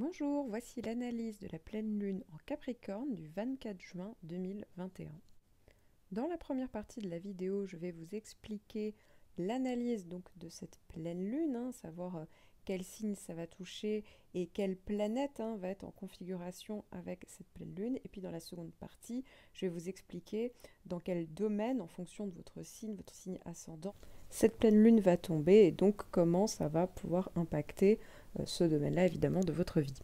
Bonjour, voici l'analyse de la pleine lune en Capricorne du 24 juin 2021. Dans la première partie de la vidéo, je vais vous expliquer l'analyse donc de cette pleine lune, savoir quel signe ça va toucher et quelle planète va être en configuration avec cette pleine lune. Et puis dans la seconde partie, je vais vous expliquer dans quel domaine, en fonction de votre signe ascendant, cette pleine lune va tomber et donc comment ça va pouvoir impacter ce domaine-là évidemment de votre vie.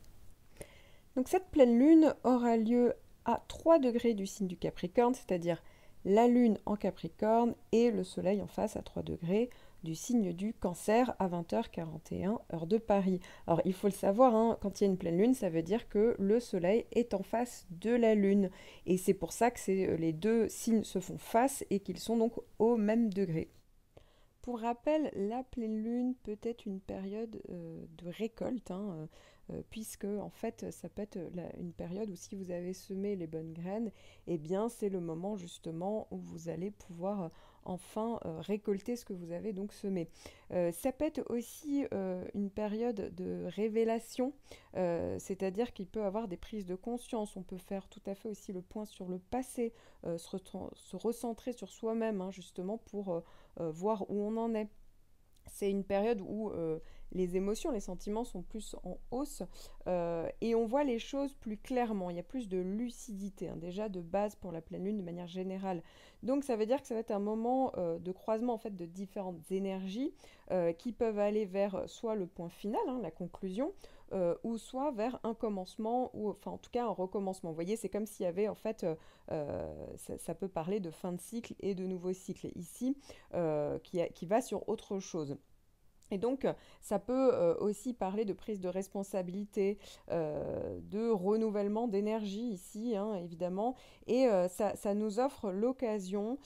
Donc cette pleine lune aura lieu à 3 degrés du signe du Capricorne, c'est-à-dire la lune en Capricorne et le soleil en face à 3 degrés du signe du Cancer à 20h41 heure de Paris. Alors il faut le savoir, quand il y a une pleine lune, ça veut dire que le soleil est en face de la lune. Et c'est pour ça que les deux signes se font face et qu'ils sont donc au même degré. Pour rappel, la pleine lune peut être une période de récolte, puisque en fait ça peut être une période où si vous avez semé les bonnes graines, eh bien c'est le moment justement où vous allez pouvoir enfin récolter ce que vous avez donc semé. Ça peut être aussi une période de révélation, c'est-à-dire qu'il peut y avoir des prises de conscience. On peut faire tout à fait aussi le point sur le passé, se recentrer sur soi-même justement pour voir où on en est. C'est une période où les émotions, les sentiments sont plus en hausse et on voit les choses plus clairement. Il y a plus de lucidité, déjà de base pour la pleine lune de manière générale. Donc ça veut dire que ça va être un moment de croisement en fait de différentes énergies qui peuvent aller vers soit le point final, la conclusion, ou soit vers un commencement ou enfin en tout cas un recommencement. Vous voyez, c'est comme s'il y avait en fait, ça peut parler de fin de cycle et de nouveau cycle ici qui va sur autre chose. Et donc, ça peut aussi parler de prise de responsabilité, de renouvellement d'énergie ici, évidemment. Et ça nous offre l'occasion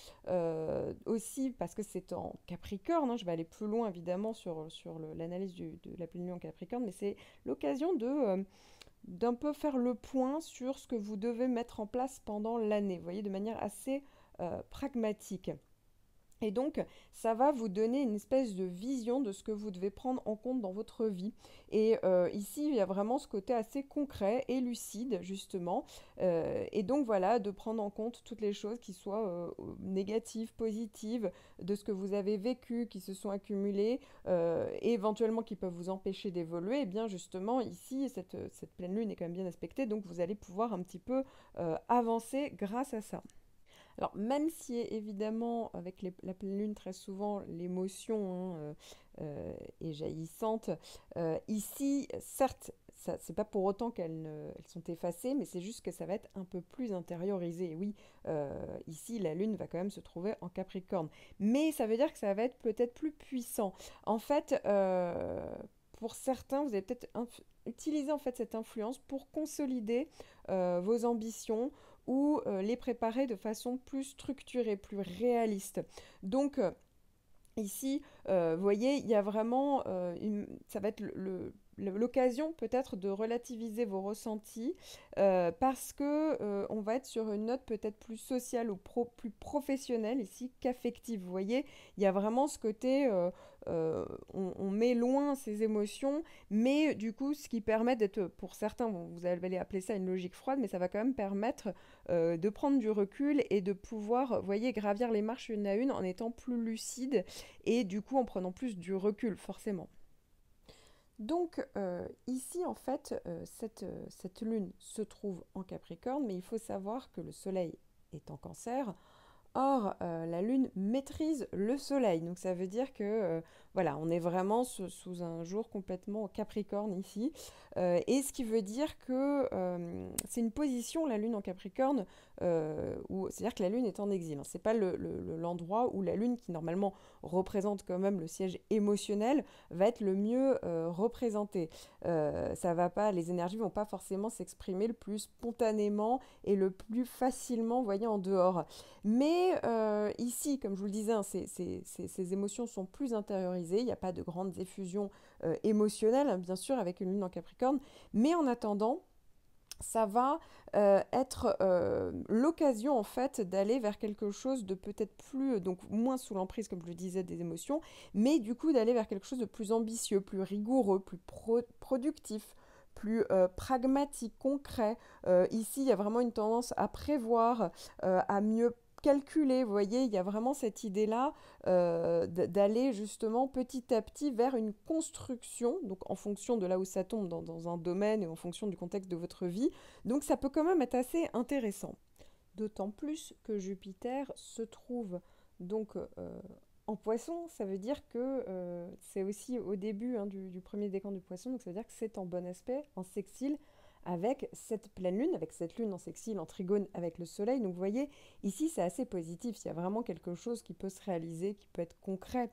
aussi, parce que c'est en Capricorne, je vais aller plus loin évidemment sur l'analyse de la pleine lune en Capricorne, mais c'est l'occasion d'un peu faire le point sur ce que vous devez mettre en place pendant l'année, vous voyez, de manière assez pragmatique. Et donc, ça va vous donner une espèce de vision de ce que vous devez prendre en compte dans votre vie. Et ici, il y a vraiment ce côté assez concret et lucide, justement. Et donc, voilà, de prendre en compte toutes les choses qui soient négatives, positives, de ce que vous avez vécu, qui se sont accumulées, et éventuellement qui peuvent vous empêcher d'évoluer. Et bien, justement, ici, cette pleine lune est quand même bien aspectée, donc vous allez pouvoir un petit peu avancer grâce à ça. Alors, même si évidemment, avec la pleine lune, très souvent, l'émotion est jaillissante, ici, certes, c'est pas pour autant elles sont effacées, mais c'est juste que ça va être un peu plus intériorisé. Et oui, ici, la lune va quand même se trouver en Capricorne. Mais ça veut dire que ça va être peut-être plus puissant. En fait, pour certains, vous allez peut-être utiliser en fait cette influence pour consolider vos ambitions, ou les préparer de façon plus structurée, plus réaliste. Donc ici, vous voyez, il y a vraiment, ça va être l'occasion peut-être de relativiser vos ressentis parce que on va être sur une note peut-être plus sociale ou plus professionnelle ici qu'affective. Vous voyez, il y a vraiment ce côté, on met loin ses émotions, mais du coup, ce qui permet d'être, pour certains, vous allez appeler ça une logique froide, mais ça va quand même permettre de prendre du recul et de pouvoir, vous voyez, gravir les marches une à une en étant plus lucide et du coup en prenant plus du recul, forcément. Donc ici, en fait, cette lune se trouve en Capricorne, mais il faut savoir que le Soleil est en Cancer. Or, la Lune maîtrise le Soleil, donc ça veut dire que voilà, on est vraiment sous un jour complètement Capricorne ici, et ce qui veut dire que c'est une position, la Lune en Capricorne, c'est-à-dire que la Lune est en exil. C'est pas l'endroit où la Lune, qui normalement représente quand même le siège émotionnel, va être le mieux représentée. Ça va pas, les énergies vont pas forcément s'exprimer le plus spontanément et le plus facilement, vous voyez, en dehors. Mais ici, comme je vous le disais, ces émotions sont plus intériorisées. Il n'y a pas de grandes effusions émotionnelles, bien sûr, avec une lune en Capricorne. Mais en attendant, ça va être l'occasion en fait d'aller vers quelque chose de peut-être plus, donc moins sous l'emprise comme je le disais des émotions, mais du coup d'aller vers quelque chose de plus ambitieux, plus rigoureux, plus productif, plus pragmatique, concret. Ici, il y a vraiment une tendance à prévoir, à mieux calculer. Vous voyez, il y a vraiment cette idée-là d'aller justement petit à petit vers une construction, donc en fonction de là où ça tombe dans un domaine et en fonction du contexte de votre vie. Donc ça peut quand même être assez intéressant. D'autant plus que Jupiter se trouve donc en poisson, ça veut dire que c'est aussi au début du premier décan du poisson, donc ça veut dire que c'est en bon aspect, en sextile, avec cette pleine lune, avec cette lune en sextile, en trigone avec le soleil. Donc vous voyez, ici c'est assez positif, il y a vraiment quelque chose qui peut se réaliser, qui peut être concret.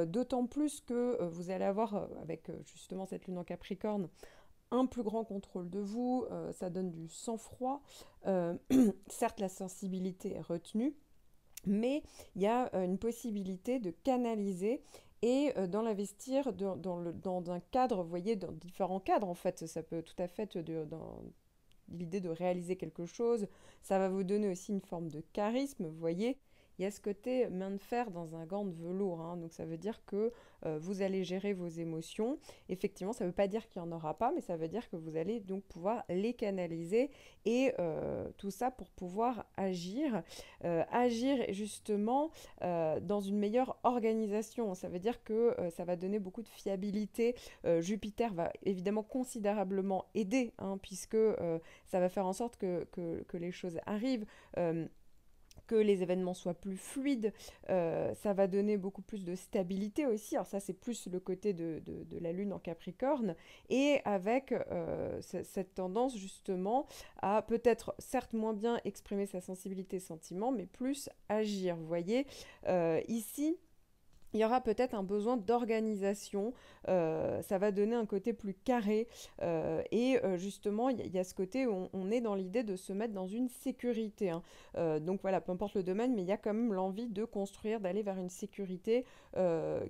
D'autant plus que vous allez avoir, avec justement cette lune en Capricorne, un plus grand contrôle de vous, ça donne du sang-froid. Euh, certes, la sensibilité est retenue, mais il y a une possibilité de canaliser et d'en l'investir dans un cadre, vous voyez, dans différents cadres en fait. Ça peut tout à fait être dans l'idée de réaliser quelque chose. Ça va vous donner aussi une forme de charisme, vous voyez. Il y a ce côté main de fer dans un gant de velours, hein. Donc ça veut dire que vous allez gérer vos émotions. Effectivement, ça ne veut pas dire qu'il n'y en aura pas, mais ça veut dire que vous allez donc pouvoir les canaliser et tout ça pour pouvoir agir. Agir justement dans une meilleure organisation. Ça veut dire que ça va donner beaucoup de fiabilité. Jupiter va évidemment considérablement aider, hein, puisque ça va faire en sorte que les choses arrivent. Que les événements soient plus fluides, ça va donner beaucoup plus de stabilité aussi. Alors ça, c'est plus le côté de la Lune en Capricorne, et avec cette tendance justement à peut-être, certes moins bien exprimer sa sensibilité et sentiments, mais plus agir. Vous voyez, ici, il y aura peut-être un besoin d'organisation, ça va donner un côté plus carré, et justement, il y a ce côté où on est dans l'idée de se mettre dans une sécurité, hein. Donc voilà, peu importe le domaine, mais il y a quand même l'envie de construire, d'aller vers une sécurité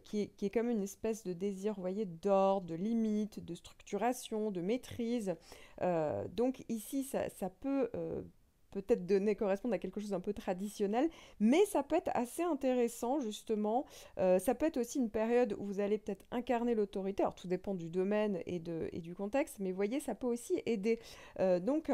qui est comme une espèce de désir, vous voyez, d'ordre, de limite, de structuration, de maîtrise. Donc ici, ça peut peut-être correspondre à quelque chose d'un peu traditionnel, mais ça peut être assez intéressant justement. Ça peut être aussi une période où vous allez peut-être incarner l'autorité. Alors tout dépend du domaine et du contexte, mais vous voyez, ça peut aussi aider. Donc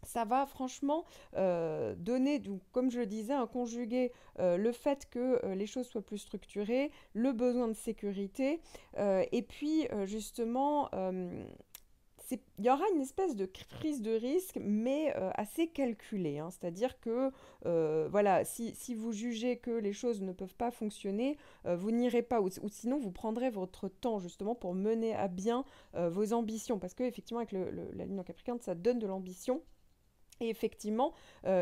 ça va franchement donner, donc, comme je le disais, un conjugué le fait que les choses soient plus structurées, le besoin de sécurité, et puis justement, il y aura une espèce de prise de risque, mais assez calculée, hein. C'est-à-dire que, voilà, si vous jugez que les choses ne peuvent pas fonctionner, vous n'irez pas, ou sinon vous prendrez votre temps justement pour mener à bien vos ambitions. Parce que effectivement, avec la Lune en Capricorne, ça donne de l'ambition. Et effectivement,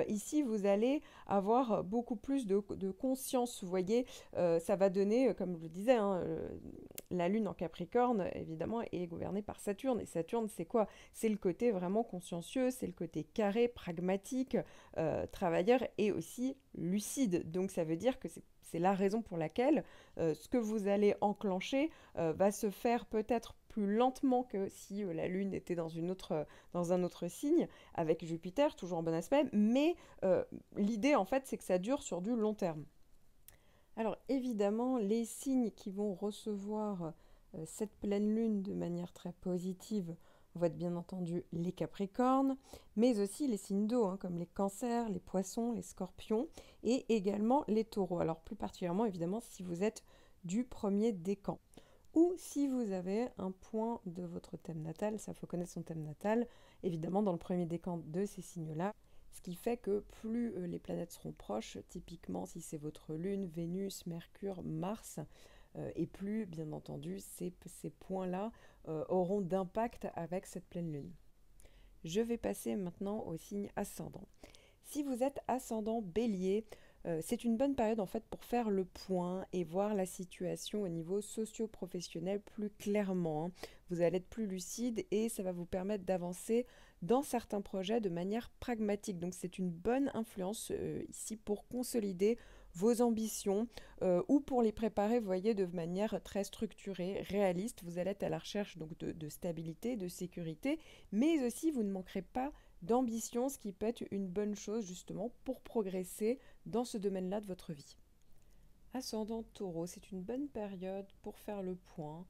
ici, vous allez avoir beaucoup plus de conscience. Vous voyez, ça va donner, comme je le disais, hein, la Lune en Capricorne, évidemment, est gouvernée par Saturne. Et Saturne, c'est quoi? C'est le côté vraiment consciencieux, c'est le côté carré, pragmatique, travailleur et aussi lucide. Donc ça veut dire que c'est la raison pour laquelle ce que vous allez enclencher va se faire peut-être plus lentement que si la Lune était dans un autre signe, avec Jupiter, toujours en bon aspect, mais l'idée en fait c'est que ça dure sur du long terme. Alors évidemment, les signes qui vont recevoir cette pleine lune de manière très positive vont être bien entendu les Capricornes, mais aussi les signes d'eau, hein, comme les Cancers, les Poissons, les Scorpions, et également les Taureaux. Alors plus particulièrement évidemment si vous êtes du premier décan. Ou si vous avez un point de votre thème natal, ça faut connaître son thème natal, évidemment dans le premier décan de ces signes-là, ce qui fait que plus les planètes seront proches, typiquement si c'est votre Lune, Vénus, Mercure, Mars, et plus bien entendu ces points-là auront d'impact avec cette pleine Lune. Je vais passer maintenant au signe ascendant. Si vous êtes ascendant Bélier, c'est une bonne période en fait pour faire le point et voir la situation au niveau socio-professionnel plus clairement, hein. Vous allez être plus lucide et ça va vous permettre d'avancer dans certains projets de manière pragmatique. Donc c'est une bonne influence ici pour consolider vos ambitions ou pour les préparer, vous voyez, de manière très structurée, réaliste. Vous allez être à la recherche donc de stabilité, de sécurité, mais aussi vous ne manquerez pas d'ambition, ce qui peut être une bonne chose justement pour progresser dans ce domaine-là de votre vie. Ascendant Taureau, c'est une bonne période pour faire le point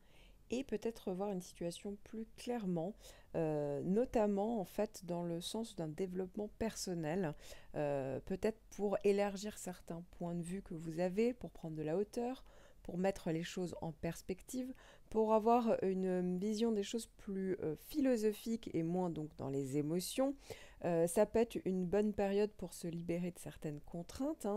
et peut-être revoir une situation plus clairement, notamment en fait dans le sens d'un développement personnel, peut-être pour élargir certains points de vue que vous avez, pour prendre de la hauteur, pour mettre les choses en perspective, pour avoir une vision des choses plus philosophique et moins donc dans les émotions. Ça peut être une bonne période pour se libérer de certaines contraintes,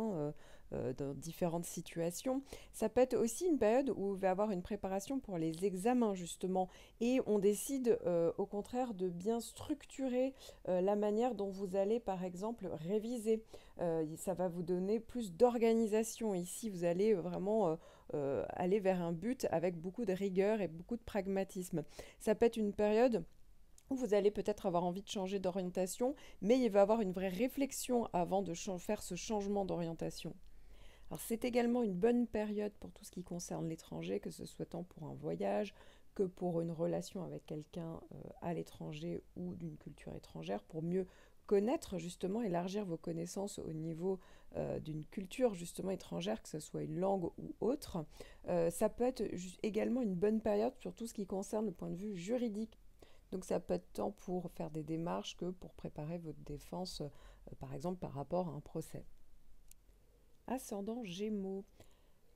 dans différentes situations. Ça peut être aussi une période où vous va avoir une préparation pour les examens justement et on décide au contraire de bien structurer la manière dont vous allez par exemple réviser. Ça va vous donner plus d'organisation. Ici, vous allez vraiment aller vers un but avec beaucoup de rigueur et beaucoup de pragmatisme. Ça peut être une période où vous allez peut-être avoir envie de changer d'orientation, mais il va y avoir une vraie réflexion avant de faire ce changement d'orientation. Alors c'est également une bonne période pour tout ce qui concerne l'étranger, que ce soit tant pour un voyage que pour une relation avec quelqu'un à l'étranger ou d'une culture étrangère, pour mieux connaître justement, élargir vos connaissances au niveau d'une culture justement étrangère, que ce soit une langue ou autre. Ça peut être également une bonne période sur tout ce qui concerne le point de vue juridique. Donc ça peut être tant pour faire des démarches que pour préparer votre défense, par exemple par rapport à un procès. Ascendant Gémeaux,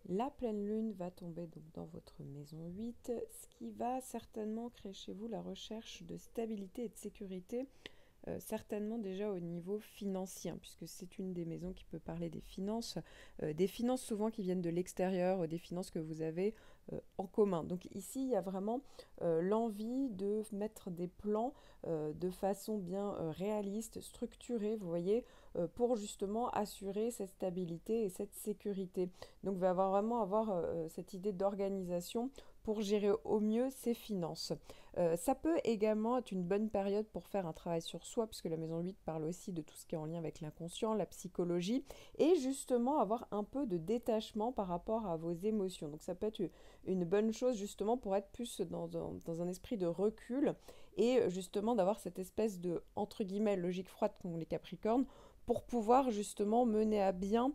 la pleine lune va tomber donc dans votre maison 8, ce qui va certainement créer chez vous la recherche de stabilité et de sécurité, certainement déjà au niveau financier, puisque c'est une des maisons qui peut parler des finances souvent qui viennent de l'extérieur, des finances que vous avez en commun. Donc ici, il y a vraiment l'envie de mettre des plans de façon bien réaliste, structurée, vous voyez, pour justement assurer cette stabilité et cette sécurité. Donc il va vraiment avoir cette idée d'organisation pour gérer au mieux ses finances. Ça peut également être une bonne période pour faire un travail sur soi, puisque la maison 8 parle aussi de tout ce qui est en lien avec l'inconscient, la psychologie, et justement avoir un peu de détachement par rapport à vos émotions. Donc ça peut être une bonne chose justement pour être plus dans un esprit de recul et justement d'avoir cette espèce de, entre guillemets, logique froide qu'ont les Capricornes, pour pouvoir justement mener à bien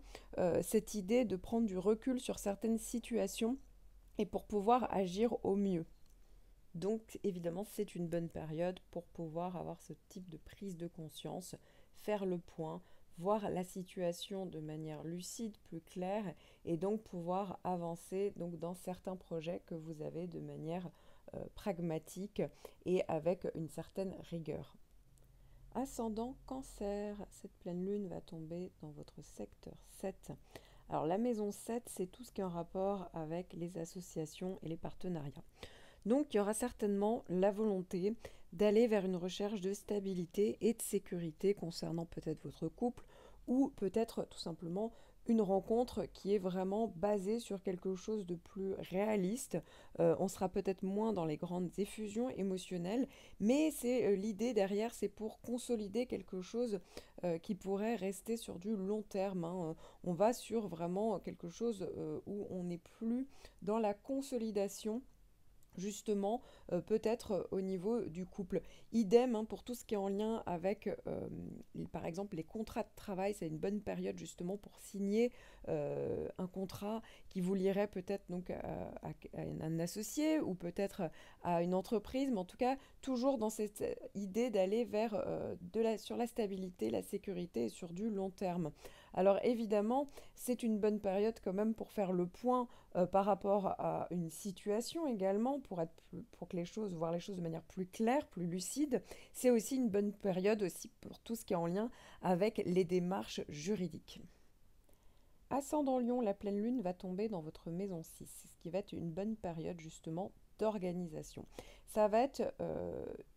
cette idée de prendre du recul sur certaines situations et pour pouvoir agir au mieux. Donc évidemment, c'est une bonne période pour pouvoir avoir ce type de prise de conscience, faire le point, voir la situation de manière lucide, plus claire, et donc pouvoir avancer donc, dans certains projets que vous avez de manière pragmatique et avec une certaine rigueur. Ascendant Cancer, cette pleine lune va tomber dans votre secteur 7. Alors la maison 7, c'est tout ce qui est en rapport avec les associations et les partenariats. Donc il y aura certainement la volonté d'aller vers une recherche de stabilité et de sécurité concernant peut-être votre couple ou peut-être tout simplement une rencontre qui est vraiment basée sur quelque chose de plus réaliste. On sera peut-être moins dans les grandes effusions émotionnelles, mais c'est l'idée derrière, c'est pour consolider quelque chose qui pourrait rester sur du long terme. On va sur vraiment quelque chose où on n'est plus dans la consolidation justement peut-être au niveau du couple. Idem pour tout ce qui est en lien avec par exemple les contrats de travail, c'est une bonne période justement pour signer un contrat qui vous lierait peut-être donc à un associé ou peut-être à une entreprise, mais en tout cas toujours dans cette idée d'aller vers sur la stabilité, la sécurité et sur du long terme. Alors évidemment, c'est une bonne période quand même pour faire le point par rapport à une situation également, pour que voir les choses de manière plus claire, plus lucide. C'est aussi une bonne période aussi pour tout ce qui est en lien avec les démarches juridiques. Ascendant Lion, la pleine lune va tomber dans votre maison 6, ce qui va être une bonne période justement d'organisation. Ça va être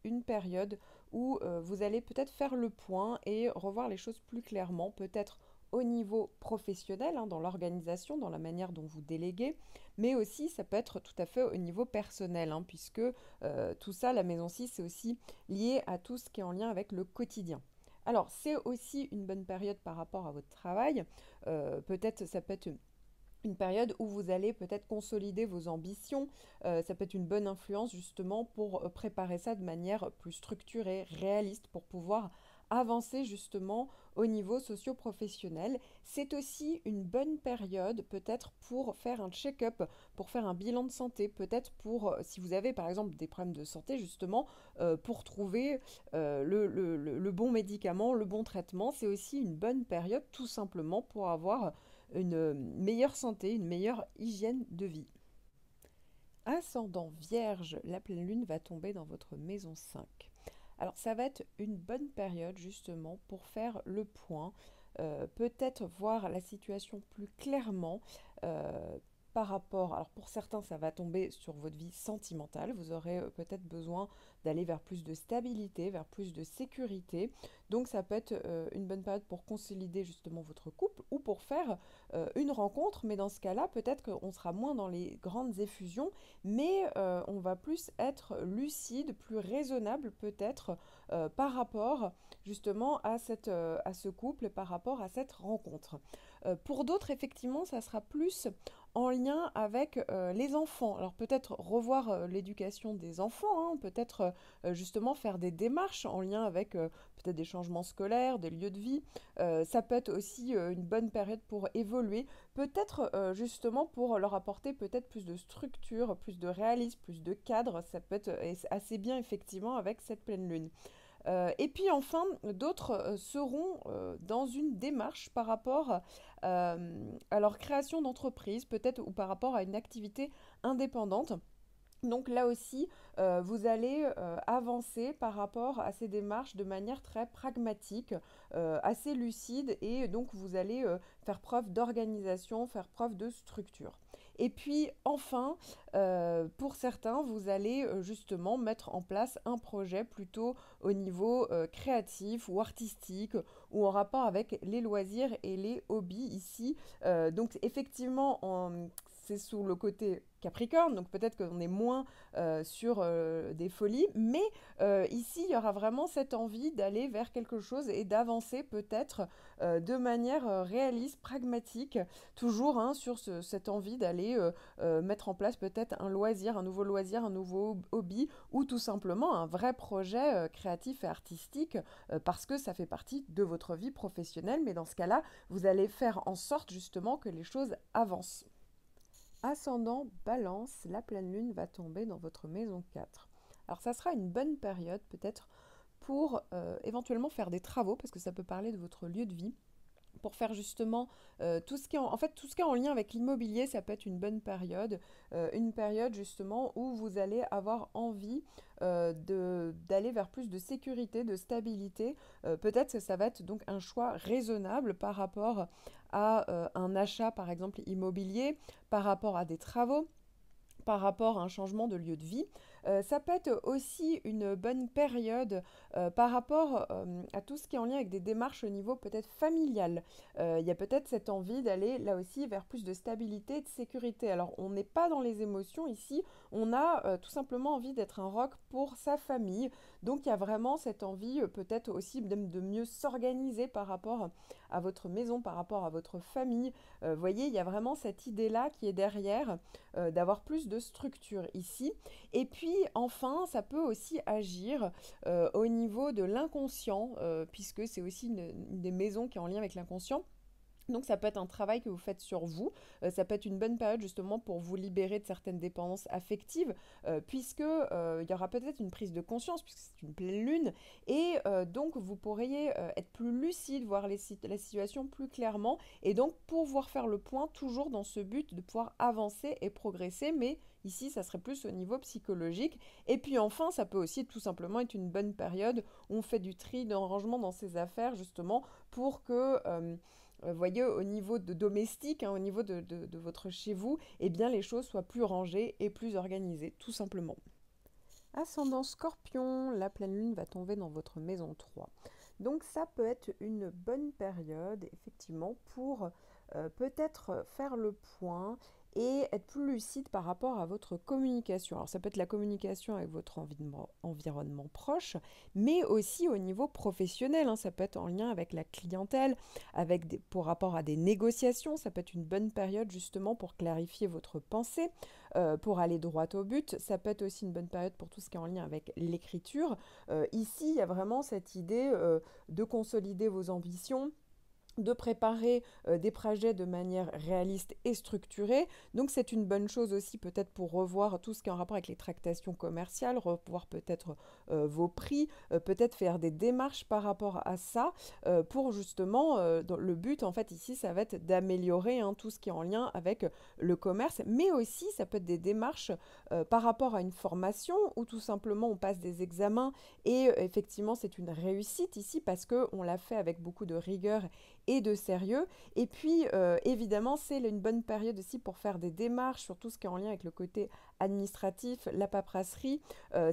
une période où vous allez peut-être faire le point et revoir les choses plus clairement, peut-être au niveau professionnel, dans l'organisation, dans la manière dont vous déléguez, mais aussi ça peut être tout à fait au niveau personnel, puisque tout ça, la maison 6, c'est aussi lié à tout ce qui est en lien avec le quotidien. Alors, c'est aussi une bonne période par rapport à votre travail. Peut-être, ça peut être une période où vous allez peut-être consolider vos ambitions. Ça peut être une bonne influence justement pour préparer ça de manière plus structurée, réaliste, pour pouvoir avancer justement au niveau socio-professionnel. C'est aussi une bonne période peut-être pour faire un check-up, pour faire un bilan de santé, peut-être pour, si vous avez par exemple des problèmes de santé justement, pour trouver le bon médicament, le bon traitement. C'est aussi une bonne période tout simplement pour avoir une meilleure santé, une meilleure hygiène de vie. Ascendant Vierge, la pleine lune va tomber dans votre maison 5. Alors ça va être une bonne période justement pour faire le point, peut-être voir la situation plus clairement par rapport, alors pour certains ça va tomber sur votre vie sentimentale, vous aurez peut-être besoin d'aller vers plus de stabilité, vers plus de sécurité, donc ça peut être une bonne période pour consolider justement votre couple ou pour faire une rencontre, mais dans ce cas-là peut-être qu'on sera moins dans les grandes effusions, mais on va plus être lucide, plus raisonnable peut-être par rapport justement à ce couple, par rapport à cette rencontre. Pour d'autres, effectivement, ça sera plus en lien avec les enfants. Alors peut-être revoir l'éducation des enfants, hein, peut-être justement faire des démarches en lien avec peut-être des changements scolaires, des lieux de vie. Ça peut être aussi une bonne période pour évoluer, peut-être justement pour leur apporter peut-être plus de structure, plus de réalisme, plus de cadre. Ça peut être assez bien effectivement avec cette pleine lune. Et puis enfin, d'autres seront dans une démarche par rapport à leur création d'entreprise, peut-être, ou par rapport à une activité indépendante. Donc là aussi, vous allez avancer par rapport à ces démarches de manière très pragmatique, assez lucide, et donc vous allez faire preuve d'organisation, faire preuve de structure. Et puis enfin, pour certains, vous allez justement mettre en place un projet plutôt au niveau créatif ou artistique ou en rapport avec les loisirs et les hobbies ici. Donc effectivement, c'est sous le côté Capricorne, donc peut-être qu'on est moins sur des folies, mais ici, il y aura vraiment cette envie d'aller vers quelque chose et d'avancer peut-être de manière réaliste, pragmatique, toujours hein, sur cette envie d'aller mettre en place peut-être un loisir, un nouveau hobby, ou tout simplement un vrai projet créatif et artistique, parce que ça fait partie de votre vie professionnelle, mais dans ce cas-là, vous allez faire en sorte justement que les choses avancent. Ascendant Balance, la pleine lune va tomber dans votre maison 4. Alors ça sera une bonne période peut-être pour éventuellement faire des travaux, parce que ça peut parler de votre lieu de vie, pour faire justement tout ce qui est tout ce qui est en lien avec l'immobilier. Ça peut être une période justement où vous allez avoir envie d'aller vers plus de sécurité, de stabilité. Peut-être que ça va être donc un choix raisonnable par rapport à un achat par exemple immobilier, par rapport à des travaux, par rapport à un changement de lieu de vie. Ça peut être aussi une bonne période par rapport à tout ce qui est en lien avec des démarches au niveau peut-être familial. Il y a peut-être cette envie d'aller là aussi vers plus de stabilité et de sécurité. Alors on n'est pas dans les émotions ici, on a tout simplement envie d'être un rock pour sa famille. Donc il y a vraiment cette envie peut-être aussi de mieux s'organiser par rapport à votre maison, par rapport à votre famille. Vous voyez, il y a vraiment cette idée-là qui est derrière, d'avoir plus de structure ici. Et puis enfin, ça peut aussi agir au niveau de l'inconscient, puisque c'est aussi une des maisons qui est en lien avec l'inconscient. Donc ça peut être un travail que vous faites sur vous, ça peut être une bonne période justement pour vous libérer de certaines dépendances affectives, puisque il y aura peut-être une prise de conscience, puisque c'est une pleine lune, et donc vous pourriez être plus lucide, voir la situation plus clairement, et donc pouvoir faire le point toujours dans ce but de pouvoir avancer et progresser, mais ici ça serait plus au niveau psychologique. Et puis enfin, ça peut aussi tout simplement être une bonne période où on fait du tri, d'un rangement dans ses affaires justement pour que voyez, au niveau de domestique, hein, au niveau de votre chez vous, eh bien les choses soient plus rangées et plus organisées, tout simplement. Ascendant Scorpion, la pleine lune va tomber dans votre maison 3. Donc ça peut être une bonne période, effectivement, pour peut-être faire le point et être plus lucide par rapport à votre communication. Alors ça peut être la communication avec votre environnement proche, mais aussi au niveau professionnel, hein. Ça peut être en lien avec la clientèle, pour rapport à des négociations. Ça peut être une bonne période justement pour clarifier votre pensée, pour aller droit au but. Ça peut être aussi une bonne période pour tout ce qui est en lien avec l'écriture. Ici, il y a vraiment cette idée de consolider vos ambitions, de préparer des projets de manière réaliste et structurée. Donc c'est une bonne chose aussi peut-être pour revoir tout ce qui est en rapport avec les tractations commerciales, revoir peut-être vos prix, peut-être faire des démarches par rapport à ça, pour justement, le but en fait ici ça va être d'améliorer, hein, tout ce qui est en lien avec le commerce, mais aussi ça peut être des démarches par rapport à une formation ou tout simplement on passe des examens et effectivement c'est une réussite ici parce qu'on l'a fait avec beaucoup de rigueur et de sérieux. Et puis, évidemment, c'est une bonne période aussi pour faire des démarches sur tout ce qui est en lien avec le côté administratif, la paperasserie.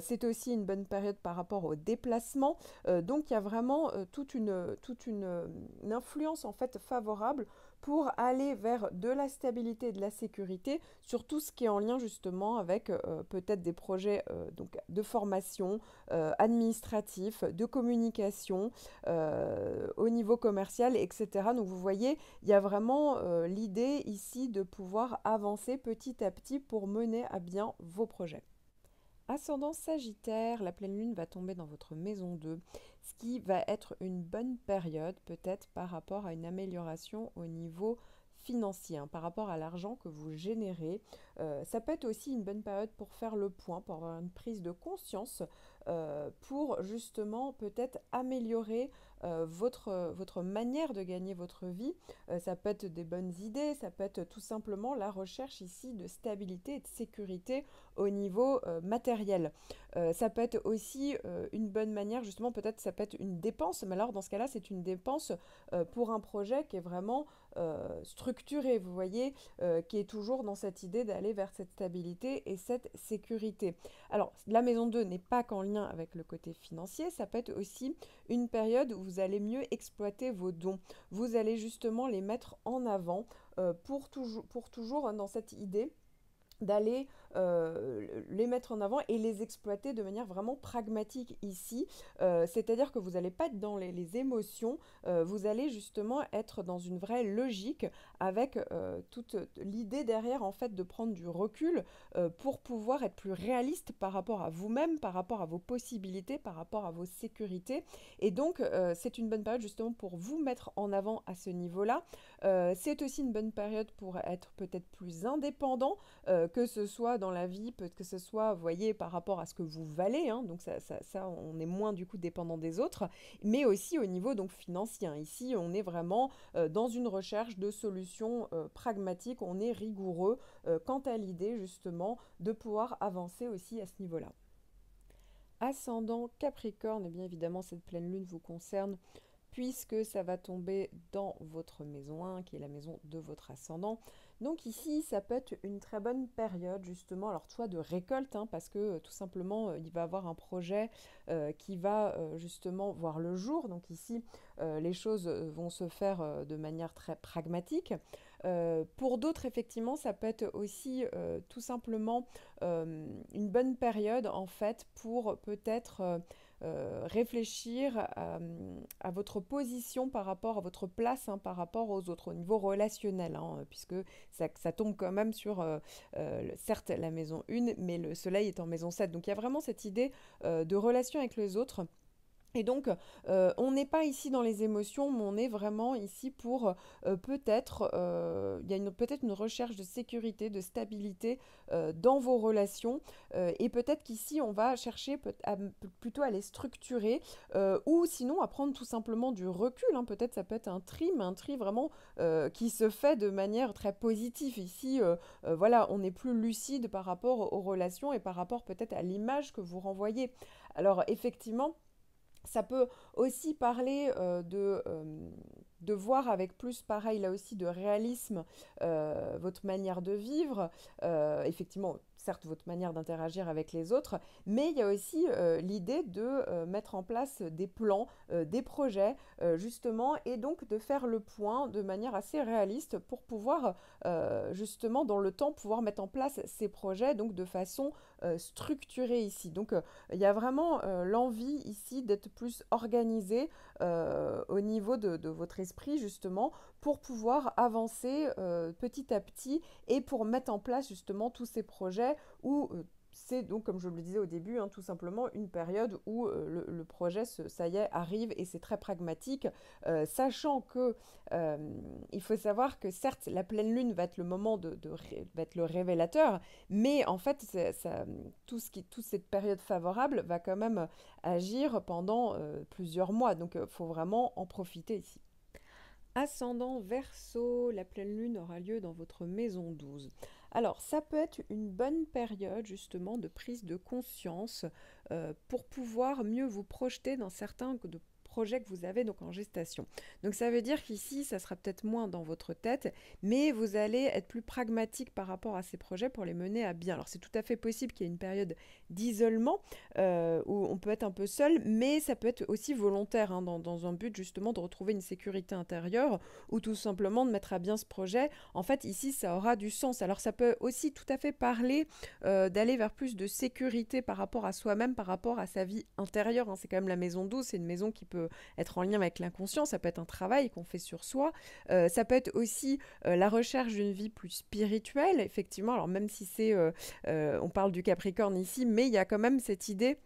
C'est aussi une bonne période par rapport au déplacement. Donc, il y a vraiment une influence en fait favorable pour aller vers de la stabilité et de la sécurité sur tout ce qui est en lien justement avec peut-être des projets donc, de formation, administratif, de communication, au niveau commercial, etc. Donc vous voyez, il y a vraiment l'idée ici de pouvoir avancer petit à petit pour mener à bien vos projets. Ascendant Sagittaire, la pleine lune va tomber dans votre maison 2, ce qui va être une bonne période peut-être par rapport à une amélioration au niveau financier, hein, par rapport à l'argent que vous générez. Ça peut être aussi une bonne période pour faire le point, pour avoir une prise de conscience, pour justement peut-être améliorer votre manière de gagner votre vie. Ça peut être des bonnes idées, ça peut être tout simplement la recherche ici de stabilité et de sécurité au niveau matériel. Ça peut être aussi une bonne manière, justement, peut-être ça peut être une dépense, mais alors dans ce cas-là, c'est une dépense pour un projet qui est vraiment structuré, vous voyez, qui est toujours dans cette idée d'aller vers cette stabilité et cette sécurité. Alors, la maison 2 n'est pas qu'en lien avec le côté financier, ça peut être aussi une période où vous allez mieux exploiter vos dons. Vous allez justement les mettre en avant pour toujours dans cette idée d'aller les mettre en avant et les exploiter de manière vraiment pragmatique ici. C'est-à-dire que vous n'allez pas être dans les émotions, vous allez justement être dans une vraie logique avec toute l'idée derrière en fait de prendre du recul pour pouvoir être plus réaliste par rapport à vous-même, par rapport à vos possibilités, par rapport à vos sécurités. Et donc c'est une bonne période justement pour vous mettre en avant à ce niveau-là. C'est aussi une bonne période pour être peut-être plus indépendant, que ce soit dans la vie, que ce soit, vous voyez, par rapport à ce que vous valez, hein, donc ça, on est moins du coup dépendant des autres, mais aussi au niveau donc financier. Ici, on est vraiment dans une recherche de solutions pragmatiques, on est rigoureux quant à l'idée justement de pouvoir avancer aussi à ce niveau-là. Ascendant Capricorne, et bien évidemment cette pleine lune vous concerne puisque ça va tomber dans votre maison 1, qui est la maison de votre ascendant. Donc ici, ça peut être une très bonne période, justement, alors soit de récolte, hein, parce que tout simplement, il va y avoir un projet qui va justement voir le jour. Donc ici, les choses vont se faire de manière très pragmatique. Pour d'autres, effectivement, ça peut être aussi tout simplement une bonne période, en fait, pour peut-être réfléchir à votre position par rapport à votre place, hein, par rapport aux autres, au niveau relationnel, hein, puisque ça tombe quand même sur, certes, la maison 1, mais le soleil est en maison 7. Donc il y a vraiment cette idée de relation avec les autres. Et donc, on n'est pas ici dans les émotions, mais on est vraiment ici pour peut-être, il y a peut-être une recherche de sécurité, de stabilité dans vos relations. Et peut-être qu'ici, on va chercher plutôt à les structurer ou sinon à prendre tout simplement du recul, hein. Peut-être ça peut être un tri, mais un tri vraiment qui se fait de manière très positive. Ici, voilà, on est plus lucide par rapport aux relations et par rapport peut-être à l'image que vous renvoyez. Alors, effectivement, ça peut aussi parler de voir avec plus, pareil, là aussi, de réalisme votre manière de vivre. Effectivement, certes votre manière d'interagir avec les autres, mais il y a aussi l'idée de mettre en place des plans, des projets, justement, et donc de faire le point de manière assez réaliste pour pouvoir, justement, dans le temps, pouvoir mettre en place ces projets, donc de façon structurée ici. Donc, il y a vraiment l'envie ici d'être plus organisé au niveau de votre esprit, justement, pour pouvoir avancer petit à petit et pour mettre en place justement tous ces projets où c'est donc, comme je le disais au début, hein, tout simplement une période où le projet, ça y est, arrive et c'est très pragmatique, sachant que il faut savoir que certes, la pleine lune va être le moment va être le révélateur, mais en fait, toute cette période favorable va quand même agir pendant plusieurs mois, donc il faut vraiment en profiter ici. Ascendant Verseau, la pleine lune aura lieu dans votre maison 12. Alors, ça peut être une bonne période justement de prise de conscience pour pouvoir mieux vous projeter dans certains de projets que vous avez donc en gestation. Donc ça veut dire qu'ici, ça sera peut-être moins dans votre tête, mais vous allez être plus pragmatique par rapport à ces projets pour les mener à bien. Alors c'est tout à fait possible qu'il y ait une période d'isolement où on peut être un peu seul, mais ça peut être aussi volontaire hein, dans un but justement de retrouver une sécurité intérieure ou tout simplement de mettre à bien ce projet. En fait, ici, ça aura du sens. Alors ça peut aussi tout à fait parler d'aller vers plus de sécurité par rapport à soi-même, par rapport à sa vie intérieure. Hein. C'est quand même la maison 12, c'est une maison qui peut être en lien avec l'inconscient, ça peut être un travail qu'on fait sur soi, ça peut être aussi la recherche d'une vie plus spirituelle, effectivement, alors même si on parle du Capricorne ici, mais il y a quand même cette idée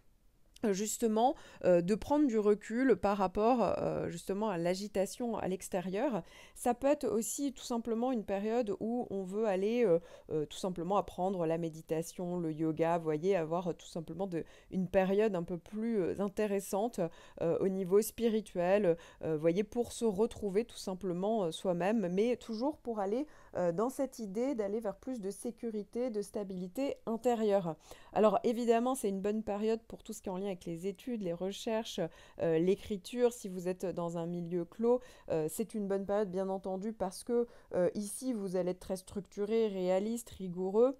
justement de prendre du recul par rapport justement à l'agitation à l'extérieur. Ça peut être aussi tout simplement une période où on veut aller tout simplement apprendre la méditation, le yoga, vous voyez, avoir tout simplement une période un peu plus intéressante au niveau spirituel, vous voyez, pour se retrouver tout simplement soi-même, mais toujours pour aller dans cette idée d'aller vers plus de sécurité, de stabilité intérieure. Alors évidemment, c'est une bonne période pour tout ce qui est en lien avec les études, les recherches, l'écriture. Si vous êtes dans un milieu clos, c'est une bonne période bien entendu parce que ici, vous allez être très structuré, réaliste, rigoureux.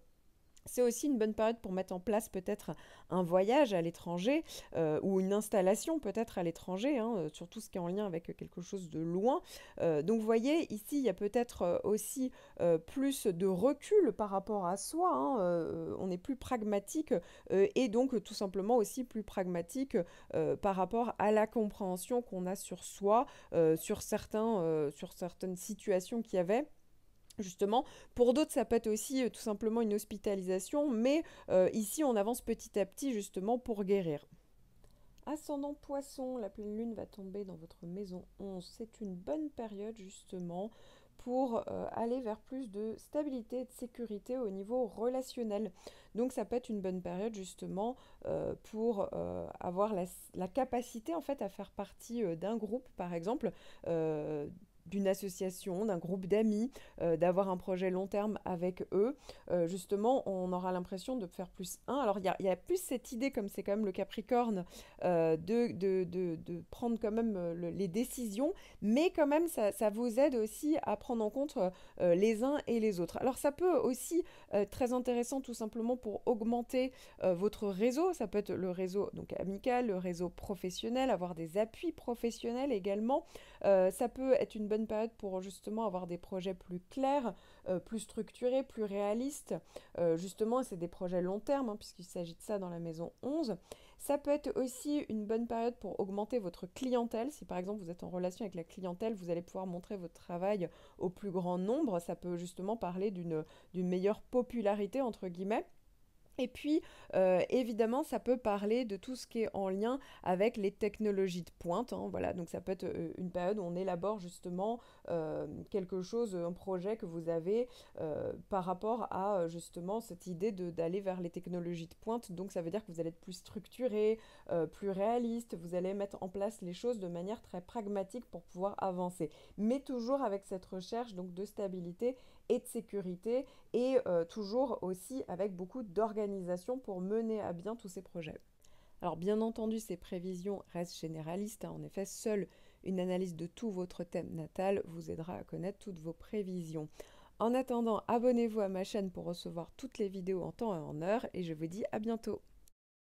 C'est aussi une bonne période pour mettre en place peut-être un voyage à l'étranger ou une installation peut-être à l'étranger, hein, sur tout ce qui est en lien avec quelque chose de loin. Donc vous voyez, ici, il y a peut-être aussi plus de recul par rapport à soi. Hein, on est plus pragmatique et donc tout simplement aussi plus pragmatique par rapport à la compréhension qu'on a sur soi, sur certaines situations qu'il y avait. Justement, pour d'autres, ça peut être aussi tout simplement une hospitalisation, mais ici, on avance petit à petit justement pour guérir. Ascendant Poisson, la pleine lune va tomber dans votre maison 11. C'est une bonne période justement pour aller vers plus de stabilité et de sécurité au niveau relationnel. Donc ça peut être une bonne période justement pour avoir la capacité en fait à faire partie d'un groupe par exemple. D'une association, d'un groupe d'amis, d'avoir un projet long terme avec eux. Justement, on aura l'impression de faire plus un. Alors, il y a plus cette idée, comme c'est quand même le Capricorne, de prendre quand même les décisions, mais quand même, ça vous aide aussi à prendre en compte les uns et les autres. Alors, ça peut aussi être très intéressant tout simplement pour augmenter votre réseau. Ça peut être le réseau donc amical, le réseau professionnel, avoir des appuis professionnels également. Ça peut être une bonne période pour justement avoir des projets plus clairs, plus structurés, plus réalistes. Justement, c'est des projets long terme, hein, puisqu'il s'agit de ça dans la maison 11. Ça peut être aussi une bonne période pour augmenter votre clientèle. Si par exemple vous êtes en relation avec la clientèle, vous allez pouvoir montrer votre travail au plus grand nombre. Ça peut justement parler d'une meilleure popularité, entre guillemets. Et puis, évidemment, ça peut parler de tout ce qui est en lien avec les technologies de pointe. Hein, voilà, donc ça peut être une période où on élabore justement quelque chose, un projet que vous avez par rapport à justement cette idée d'aller vers les technologies de pointe. Donc ça veut dire que vous allez être plus structuré, plus réaliste, vous allez mettre en place les choses de manière très pragmatique pour pouvoir avancer. Mais toujours avec cette recherche donc de stabilité et de sécurité et toujours aussi avec beaucoup d'organisation pour mener à bien tous ces projets. Alors bien entendu, ces prévisions restent généralistes. Hein. En effet, seule une analyse de tout votre thème natal vous aidera à connaître toutes vos prévisions. En attendant, abonnez-vous à ma chaîne pour recevoir toutes les vidéos en temps et en heure et je vous dis à bientôt.